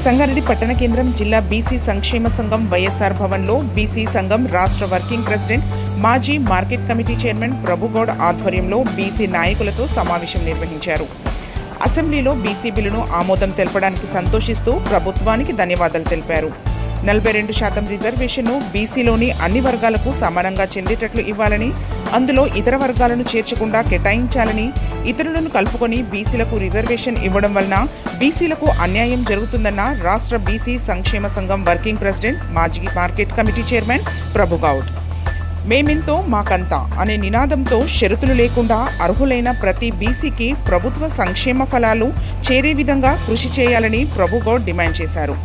సంగారెడ్డి పట్టణ కేంద్రం జిల్లా బీసీ సంక్షేమ సంఘం వైఎస్ఆర్ భవన్లో బీసీ సంఘం రాష్ట్ర వర్కింగ్ ప్రెసిడెంట్ మాజీ మార్కెట్ కమిటీ చైర్మన్ ప్రభుగౌడ్ ఆధ్వర్యంలో బీసీ నాయకులతో సమావేశం నిర్వహించారు. అసెంబ్లీలో బీసీ బిల్లును ఆమోదం తెలపడానికి సంతోషిస్తూ ప్రభుత్వానికి ధన్యవాదాలు తెలిపారు. 42% రిజర్వేషన్ను బీసీలోని అన్ని వర్గాలకు సమానంగా చెందేటట్లు ఇవ్వాలని, అందులో ఇతర వర్గాలను చేర్చకుండా కేటాయించాలని, ఇతరులను కలుపుకొని బీసీలకు రిజర్వేషన్ ఇవ్వడం వలన బీసీలకు అన్యాయం జరుగుతుందన్న రాష్ట్ర బీసీ సంక్షేమ సంఘం వర్కింగ్ ప్రెసిడెంట్ మాజీ మార్కెట్ కమిటీ చైర్మన్ ప్రభుగౌడ్. మేమెంతో మాకంతా అనే నినాదంతో షరతులు లేకుండా అర్హులైన ప్రతి బీసీకి ప్రభుత్వ సంక్షేమ ఫలాలు చేరే విధంగా కృషి చేయాలని ప్రభుగౌడ్ డిమాండ్ చేశారు.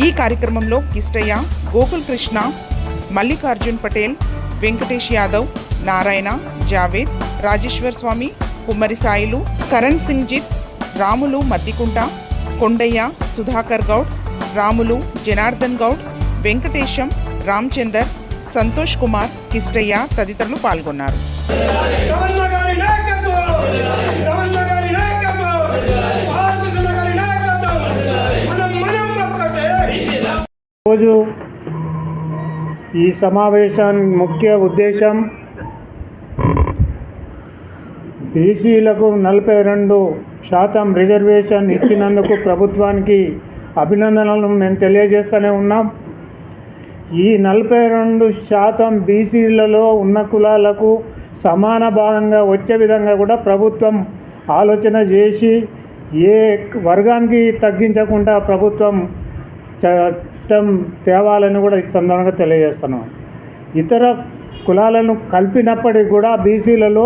ఈ కార్యక్రమంలో కిష్టయ్య, గోకుల్ కృష్ణ, మల్లికార్జున్ పటేల్, వెంకటేష్ యాదవ్, నారాయణ, జావేద్, రాజేశ్వర్ స్వామి, కుమ్మరి సాయిలు, కరణ్ సింగ్జిత్, రాములు మద్దికుంట, కొండయ్య, సుధాకర్ గౌడ్, రాములు, జనార్దన్ గౌడ్, వెంకటేశం, రామచందర్, సంతోష్ కుమార్, కిష్టయ్య తదితరులు పాల్గొన్నారు. రోజు ఈ సమావేశానికి ముఖ్య ఉద్దేశం బీసీలకు 42% రిజర్వేషన్ ఇచ్చినందుకు ప్రభుత్వానికి అభినందనలు మేము తెలియజేస్తూనే ఉన్నాం. ఈ 42% బీసీలలో ఉన్న కులాలకు సమాన భాగంగా వచ్చే విధంగా కూడా ప్రభుత్వం ఆలోచన చేసి ఏ వర్గానికి తగ్గించకుండా ప్రభుత్వం చట్టం తేవాలని కూడా ఈ సందర్భంగా తెలియజేస్తున్నాం. ఇతర కులాలను కలిపినప్పటికీ కూడా బీసీలలో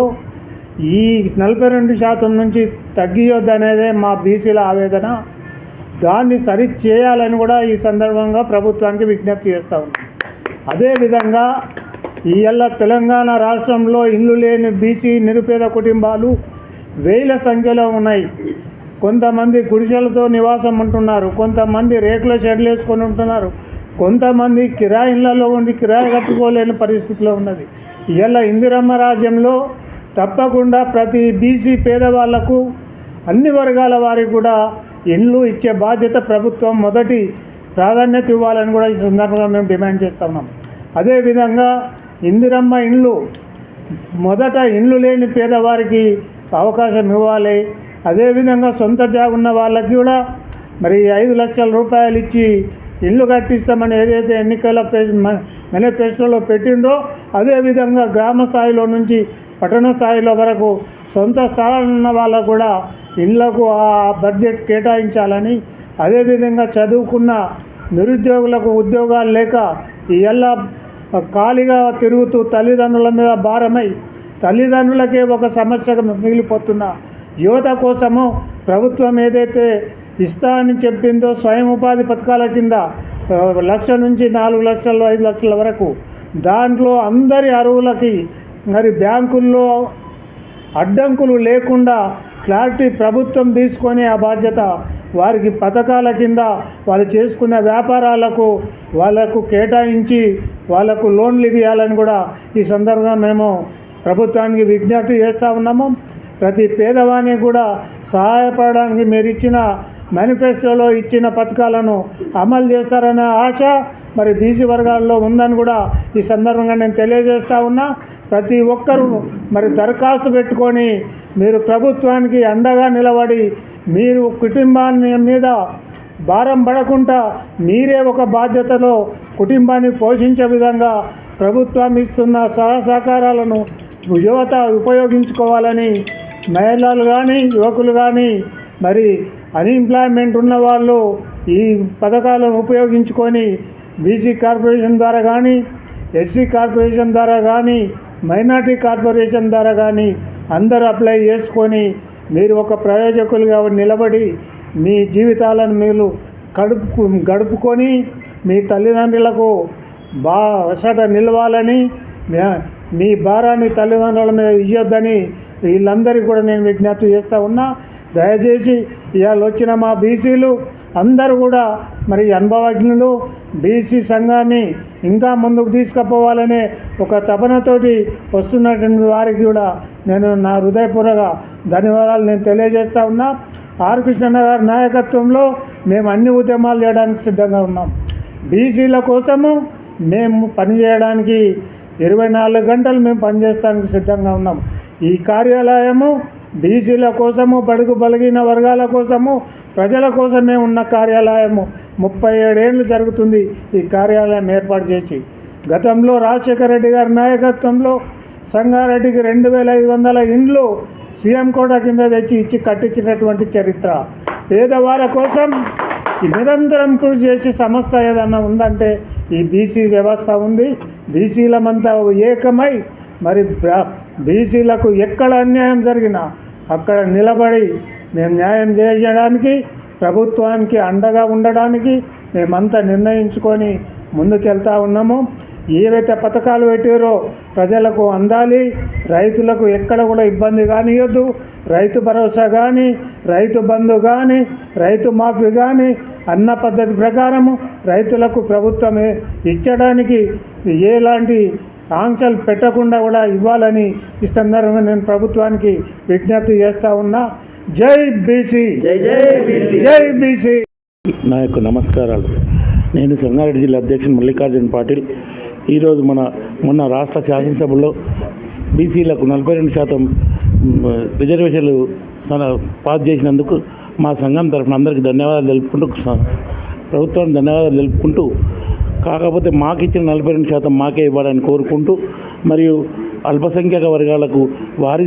ఈ 42% నుంచి తగ్గియొద్దనేదే మా బీసీల ఆవేదన. దాన్ని సరి చేయాలని కూడా ఈ సందర్భంగా ప్రభుత్వానికి విజ్ఞప్తి చేస్తూ ఉన్నాం. అదేవిధంగా ఇవాళ తెలంగాణ రాష్ట్రంలో ఇల్లు లేని బీసీ నిరుపేద కుటుంబాలు వేల సంఖ్యలో ఉన్నాయి. కొంతమంది గుడిసెలతో నివాసం ఉంటున్నారు, కొంతమంది రేకుల షెడ్లు వేసుకొని ఉంటున్నారు, కొంతమంది కిరాయి ఇళ్లలో ఉండి కిరాయి కట్టుకోలేని పరిస్థితిలో ఉన్నది. ఇవాళ ఇందిరమ్మ రాజ్యంలో తప్పకుండా ప్రతి బీసీ పేదవాళ్లకు అన్ని వర్గాల వారికి కూడా ఇండ్లు ఇచ్చే బాధ్యత ప్రభుత్వం మొదటి ప్రాధాన్యత ఇవ్వాలని కూడా ఈ సందర్భంగా మేము డిమాండ్ చేస్తున్నాం. అదేవిధంగా ఇందిరమ్మ ఇండ్లు మొదట ఇండ్లు లేని పేదవారికి అవకాశం ఇవ్వాలి. అదేవిధంగా సొంత జాగా ఉన్న వాళ్ళకి కూడా మరి 5 లక్షల రూపాయలు ఇచ్చి ఇల్లు కట్టిస్తామని ఏదైతే ఎన్నికల మేనిఫెస్టోలో పెట్టిందో అదేవిధంగా గ్రామ స్థాయిలో నుంచి పట్టణ స్థాయిలో వరకు సొంత స్థలాలు ఉన్న వాళ్ళకు కూడా ఇళ్లకు ఆ బడ్జెట్ కేటాయించాలని, అదేవిధంగా చదువుకున్న నిరుద్యోగులకు ఉద్యోగాలు లేక ఇవాళ ఖాళీగా తిరుగుతూ తల్లిదండ్రుల మీద భారమై తల్లిదండ్రులకే ఒక సమస్యగా మిగిలిపోతున్న యువత కోసము ప్రభుత్వం ఏదైతే ఇస్తా అని చెప్పిందో స్వయం ఉపాధి పథకాల కింద 1 లక్ష నుంచి 4 లక్షలు 5 లక్షల వరకు దాంట్లో అందరి అర్హులకి మరి బ్యాంకుల్లో అడ్డంకులు లేకుండా క్లారిటీ ప్రభుత్వం తీసుకొని ఆ బాధ్యత వారికి పథకాల కింద వాళ్ళు చేసుకున్న వ్యాపారాలకు వాళ్ళకు కేటాయించి వాళ్ళకు లోన్లు ఇవ్వాలని కూడా ఈ సందర్భంగా మేము ప్రభుత్వానికి విజ్ఞప్తి చేస్తూ ఉన్నాము. ప్రతి పేదవానికి కూడా సహాయపడడానికి మీరు ఇచ్చిన మేనిఫెస్టోలో ఇచ్చిన పథకాలను అమలు చేస్తారనే ఆశ మరి బీసీ వర్గాల్లో ఉందని కూడా ఈ సందర్భంగా నేను తెలియజేస్తూ ఉన్నా. ప్రతి ఒక్కరూ మరి దరఖాస్తు పెట్టుకొని మీరు ప్రభుత్వానికి అండగా నిలబడి మీరు కుటుంబాన్ని మీద భారం పడకుండా మీరే ఒక బాధ్యతలో కుటుంబాన్ని పోషించే విధంగా ప్రభుత్వం ఇస్తున్న సహకారాలను యువత ఉపయోగించుకోవాలని, మహిళలు కానీ యువకులు కానీ మరి అన్ఎంప్లాయ్మెంట్ ఉన్న వాళ్ళు ఈ పథకాలను ఉపయోగించుకొని బీసీ కార్పొరేషన్ ద్వారా కానీ, ఎస్సీ కార్పొరేషన్ ద్వారా కానీ, మైనార్టీ కార్పొరేషన్ ద్వారా కానీ అందరూ అప్లై చేసుకొని మీరు ఒక ప్రయోజకులుగా నిలబడి మీ జీవితాలను మీరు గడుపుకొని మీ తల్లిదండ్రులకు వసట నిలవాలని, మీ భారాన్ని తల్లిదండ్రుల మీద ఇవ్వద్దని వీళ్ళందరికీ కూడా నేను విజ్ఞప్తి చేస్తూ ఉన్నా. దయచేసి ఇవాళ వచ్చిన మా బీసీలు అందరూ కూడా మరి అనుభవజ్ఞులు బీసీ సంఘాన్ని ఇంకా ముందుకు తీసుకుపోవాలనే ఒక తపనతోటి వస్తున్నటువంటి వారికి కూడా నేను నా హృదయపూర్వక ధన్యవాదాలు నేను తెలియజేస్తూ ఉన్నా. ఆర్ కృష్ణన్న గారి నాయకత్వంలో మేము అన్ని ఉద్యమాలు చేయడానికి సిద్ధంగా ఉన్నాం. బీసీల కోసము మేము పనిచేయడానికి 24 గంటలు మేము పనిచేయడానికి సిద్ధంగా ఉన్నాం. ఈ కార్యాలయము బీసీల కోసము, బడుగు బలిగిన వర్గాల కోసము, ప్రజల కోసమే ఉన్న కార్యాలయము. 37 ఏళ్ళు జరుగుతుంది ఈ కార్యాలయం ఏర్పాటు చేసి. గతంలో రాజశేఖర రెడ్డి గారి నాయకత్వంలో సంగారెడ్డికి 2500 ఇండ్లు సీఎం కోట కింద తెచ్చి ఇచ్చి కట్టించినటువంటి చరిత్ర. పేదవాళ్ళ కోసం నిరంతరం కృషి చేసి సంస్థ ఏదన్నా ఉందంటే ఈ బీసీ వ్యవస్థ ఉంది. బీసీలమంతా ఏకమై మరి బీసీలకు ఎక్కడ అన్యాయం జరిగినా అక్కడ నిలబడి మేము న్యాయం చేయడానికి, ప్రభుత్వానికి అండగా ఉండడానికి మేమంతా నిర్ణయించుకొని ముందుకెళ్తా ఉన్నాము. ఏవైతే పథకాలు పెట్టారో ప్రజలకు అందాలి, రైతులకు ఎక్కడ కూడా ఇబ్బంది కానియొద్దు. రైతు భరోసా కానీ, రైతు బంధు కానీ, రైతు మాఫీ కానీ అన్న పద్ధతి ప్రకారము రైతులకు ప్రభుత్వమే ఇచ్చడానికి ఎలాంటి ఆంక్షలు పెట్టకుండా కూడా ఇవ్వాలని ఈ సందర్భంగా నేను ప్రభుత్వానికి విజ్ఞప్తి చేస్తూ ఉన్నా. జై బీసీ, జై బీసీ. నా యొక్క నమస్కారాలు. నేను సంగారెడ్డి జిల్లా అధ్యక్షుడు మల్లికార్జున పాటిల్. ఈరోజు మొన్న రాష్ట్ర శాసనసభలో బీసీలకు 42% రిజర్వేషన్లు పాస్ చేసినందుకు మా సంఘం తరఫున అందరికీ ధన్యవాదాలు తెలుపుకుంటూ, ప్రభుత్వానికి ధన్యవాదాలు తెలుపుకుంటూ, కాకపోతే మాకు ఇచ్చిన 42% మాకే ఇవ్వాలని కోరుకుంటూ, మరియు అల్పసంఖ్యాక వర్గాలకు వారి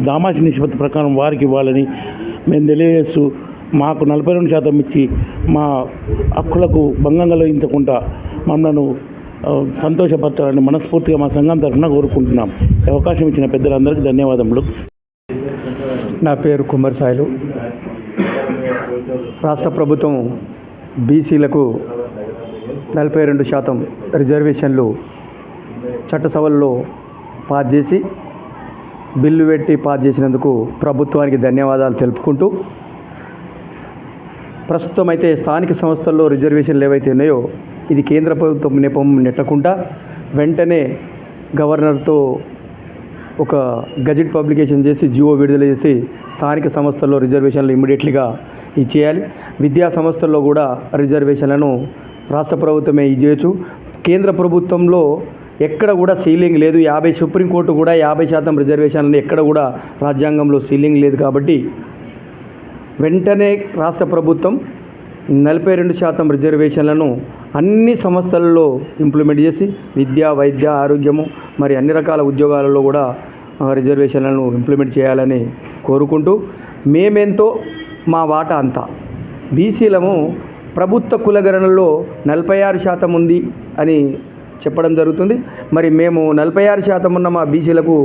దామాషి నిష్పత్తి ప్రకారం వారికి ఇవ్వాలని మేము తెలియజేస్తూ, మాకు 42% ఇచ్చి మా హక్కులకు భంగం కలిగించకుండా మమ్మల్ని సంతోషపరచాలని మనస్ఫూర్తిగా మా సంఘం తరఫున కోరుకుంటున్నాం. అవకాశం ఇచ్చిన పెద్దలందరికీ ధన్యవాదములు. నా పేరు కుమార్ సాయిలు. రాష్ట్ర ప్రభుత్వం బీసీలకు 42% రిజర్వేషన్లు చట్టసభల్లో పాస్ చేసి బిల్లు పెట్టి పాస్ చేసినందుకు ప్రభుత్వానికి ధన్యవాదాలు తెలుపుకుంటూ, ప్రస్తుతం అయితే స్థానిక సంస్థల్లో రిజర్వేషన్లు ఏవైతే ఉన్నాయో ఇది కేంద్ర ప్రభుత్వం నెపం నెట్టకుండా వెంటనే గవర్నర్తో ఒక గజెట్ పబ్లికేషన్ చేసి జియో విడుదల చేసి స్థానిక సంస్థల్లో రిజర్వేషన్లు ఇమ్మీడియట్లీగా ఇచ్చేయాలి. విద్యా సంస్థల్లో కూడా రిజర్వేషన్లను రాష్ట్ర ప్రభుత్వమే ఇచ్చేయచ్చు. కేంద్ర ప్రభుత్వంలో ఎక్కడ కూడా సీలింగ్ లేదు. సుప్రీంకోర్టు కూడా 50% రిజర్వేషన్లను ఎక్కడ కూడా రాజ్యాంగంలో సీలింగ్ లేదు. కాబట్టి వెంటనే రాష్ట్ర ప్రభుత్వం 42% రిజర్వేషన్లను అన్ని సంస్థలలో ఇంప్లిమెంట్ చేసి విద్య, వైద్య, ఆరోగ్యము మరి అన్ని రకాల ఉద్యోగాలలో కూడా రిజర్వేషన్లను ఇంప్లిమెంట్ చేయాలని కోరుకుంటూ, మేమెంతో మా వాటా అంతా బీసీలము ప్రభుత్వ కులగణనలో 46% ఉంది అని చెప్పడం జరుగుతుంది. మరి మేము 46% ఉన్న మా బీసీలకు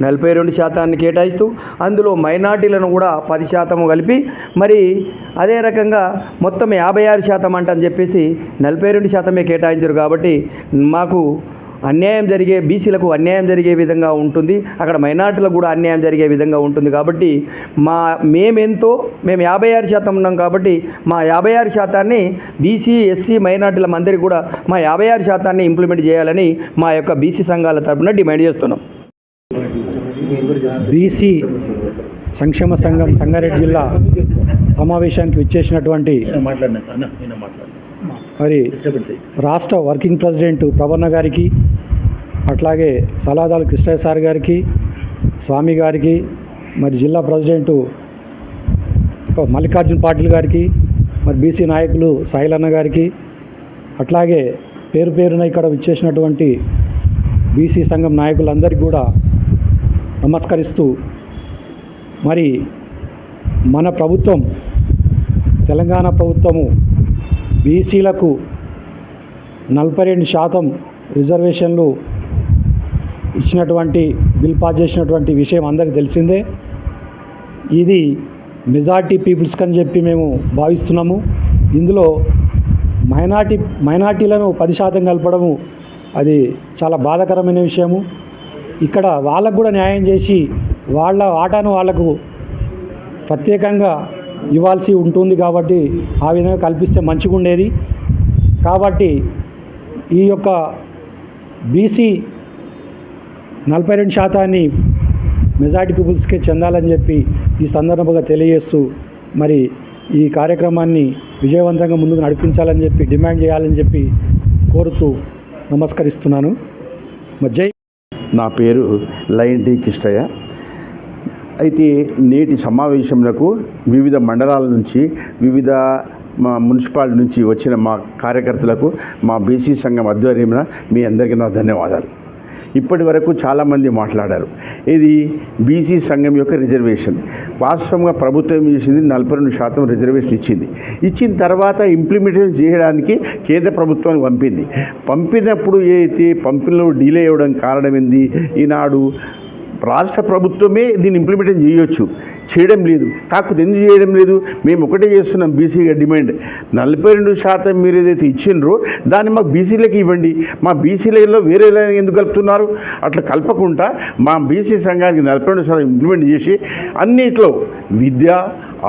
42% కేటాయిస్తూ అందులో మైనార్టీలను కూడా 10% కలిపి మరి అదే రకంగా మొత్తం 56% అంటని చెప్పేసి 42% కేటాయించారు. కాబట్టి మాకు అన్యాయం జరిగే, బీసీలకు అన్యాయం జరిగే విధంగా ఉంటుంది, అక్కడ మైనార్టీలకు కూడా అన్యాయం జరిగే విధంగా ఉంటుంది. కాబట్టి మేము 56% ఉన్నాం. కాబట్టి మా 56%ని బీసీ, ఎస్సీ, మైనార్టీల అందరికీ కూడా మా 56%ని ఇంప్లిమెంట్ చేయాలని మా యొక్క బీసీ సంఘాల తరఫున డిమాండ్ చేస్తున్నాం. బీసీ సంక్షేమ సంఘం సంగారెడ్డి జిల్లా సమావేశానికి విచ్చేసినటువంటి మరి రాష్ట్ర వర్కింగ్ ప్రెసిడెంట్ ప్రవన్న గారికి, అట్లాగే సలహాదారు కృష్ణయ్య సార్ గారికి, స్వామి గారికి, మరి జిల్లా ప్రెసిడెంటు మల్లికార్జున పాటిల్ గారికి, మరి బీసీ నాయకులు సాయిలన్న గారికి, అట్లాగే పేరు పేరున ఇక్కడ విచ్చేసినటువంటి బీసీ సంఘం నాయకులందరికీ కూడా నమస్కరిస్తూ, మరి మన ప్రభుత్వం తెలంగాణ ప్రభుత్వము బీసీలకు 42% రిజర్వేషన్లు ఇచ్చినటువంటి బిల్ పాస్ చేసినటువంటి విషయం అందరికీ తెలిసిందే. ఇది మెజారిటీ పీపుల్స్కి అని చెప్పి మేము భావిస్తున్నాము. ఇందులో మైనార్టీలను 10% కలపడము అది చాలా బాధాకరమైన విషయము. ఇక్కడ వాళ్ళకు కూడా న్యాయం చేసి వాళ్ళ వాటాను వాళ్లకు ప్రత్యేకంగా ఇవ్వాల్సి ఉంటుంది. కాబట్టి ఆ విధంగా కల్పిస్తే మంచిగా ఉండేది. కాబట్టి ఈ యొక్క బీసీ 42%ని మెజారిటీ పీపుల్స్కే చెందాలని చెప్పి ఈ సందర్భంగా తెలియజేస్తూ మరి ఈ కార్యక్రమాన్ని విజయవంతంగా ముందుకు నడిపించాలని చెప్పి డిమాండ్ చేయాలని చెప్పి కోరుతూ నమస్కరిస్తున్నాను. జై. నా పేరు లయన్ డి కిష్టయ్య. అయితే నేటి సమావేశంలో వివిధ మండలాల నుంచి వివిధ మున్సిపాలిటీ నుంచి వచ్చిన మా కార్యకర్తలకు మా బీసీ సంఘం ఆధ్వర్యంలో మీ అందరికీ నా ధన్యవాదాలు. ఇప్పటి వరకు చాలామంది మాట్లాడారు. ఇది బీసీ సంఘం యొక్క రిజర్వేషన్. వాస్తవంగా ప్రభుత్వం చేసింది 42% రిజర్వేషన్ ఇచ్చిన తర్వాత ఇంప్లిమెంటేషన్ చేయడానికి కేంద్ర ప్రభుత్వానికి పంపినప్పుడు ఏదైతే పంపిణీలో డిలే అవ్వడం కారణం ఏంది? ఈనాడు రాష్ట్ర ప్రభుత్వమే దీన్ని ఇంప్లిమెంటేషన్ చేయడం లేదు. కాకపోతే ఎందుకు చేయడం లేదు? మేము ఒకటే చేస్తున్నాం, బీసీగా డిమాండ్ 42% మీరు ఏదైతే ఇచ్చిండ్రో దాన్ని మాకు బీసీలకి ఇవ్వండి. మా బీసీలలో వేరే ఎందుకు కలుపుతున్నారు? అట్లా కలపకుండా మా బీసీ సంఘానికి 42% ఇంప్లిమెంట్ చేసి అన్నిట్లో విద్య,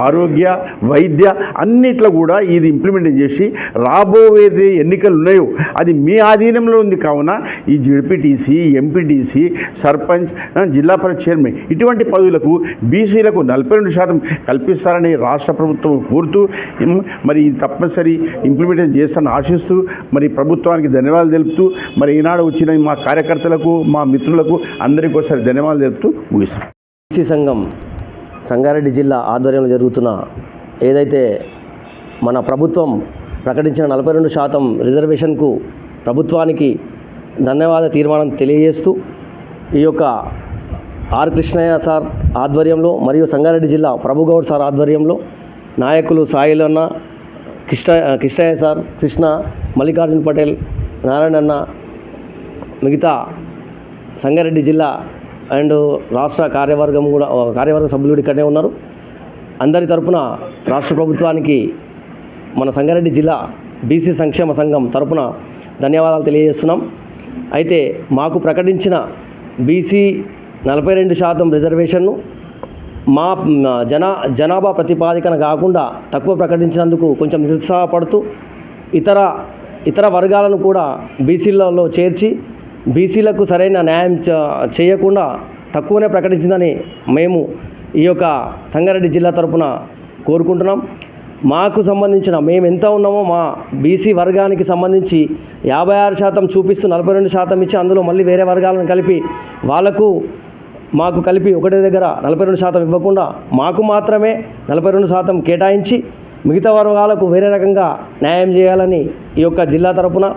ఆరోగ్య, వైద్య అన్నిట్లో కూడా ఇది ఇంప్లిమెంట్ చేసి రాబోయేది ఎన్నికలు ఉన్నాయో అది మీ ఆధీనంలో ఉంది. కావున ఈ జెడ్పీటీసీ, ఎంపీటీసీ, సర్పంచ్, జిల్లా పరిషత్ చైర్మన్ ఇటువంటి పదవులకు బీసీలకు 42% కల్పిస్తారని రాష్ట్ర ప్రభుత్వం కోరుతూ మరి ఇది తప్పనిసరి ఇంప్లిమెంటేషన్ చేస్తారని ఆశిస్తూ మరి ప్రభుత్వానికి ధన్యవాదాలు తెలుపుతూ మరి ఈనాడు వచ్చిన మా కార్యకర్తలకు, మా మిత్రులకు అందరికీ ఒకసారి ధన్యవాదాలు తెలుపుతూ ముగిస్తాం. బీసీ సంఘం సంగారెడ్డి జిల్లా ఆధ్వర్యంలో జరుగుతున్న ఏదైతే మన ప్రభుత్వం ప్రకటించిన 42% రిజర్వేషన్కు ప్రభుత్వానికి ధన్యవాద తీర్మానం తెలియజేస్తూ ఈ యొక్క ఆర్ కృష్ణయ్య సార్ ఆధ్వర్యంలో మరియు సంగారెడ్డి జిల్లా ప్రభుగౌడ్ సార్ ఆధ్వర్యంలో నాయకులు సాయిలన్న, కృష్ణయ్య సార్, కృష్ణ, మల్లికార్జున్ పటేల్, నారాయణన్న, మిగతా సంగారెడ్డి జిల్లా అండ్ రాష్ట్ర కార్యవర్గ సభ్యులు ఇక్కడనే ఉన్నారు. అందరి తరపున రాష్ట్ర ప్రభుత్వానికి మన సంగారెడ్డి జిల్లా బీసీ సంక్షేమ సంఘం తరపున ధన్యవాదాలు తెలియజేస్తున్నాం. అయితే మాకు ప్రకటించిన బీసీ 42% రిజర్వేషన్ను మా జనాభా ప్రతిపాదికన కాకుండా తక్కువ ప్రకటించినందుకు కొంచెం నిరుత్సాహపడుతూ ఇతర వర్గాలను కూడా బీసీలలో చేర్చి బీసీలకు సరైన న్యాయం చేయకుండా తక్కువనే ప్రకటించిందని మేము ఈ యొక్క సంగారెడ్డి జిల్లా తరపున కోరుకుంటున్నాం. మాకు సంబంధించిన మేము ఎంత ఉన్నామో మా బీసీ వర్గానికి సంబంధించి 56% చూపిస్తూ 42% ఇచ్చి అందులో మళ్ళీ వేరే వర్గాలను కలిపి మాకు కలిపి ఒకటే దగ్గర 42% ఇవ్వకుండా మాకు మాత్రమే 42% కేటాయించి మిగతా వర్గాలకు వేరే రకంగా న్యాయం చేయాలని ఈ యొక్క జిల్లా తరపున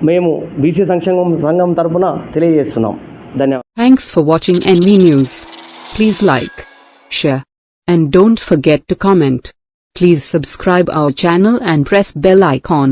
మేము బీసీ సంఘం తరపున తెలియజేస్తున్నాం. ధన్యవాదాలు. Thanks for watching NV News. Please like, share, and don't forget to comment. Please subscribe our channel and press bell icon.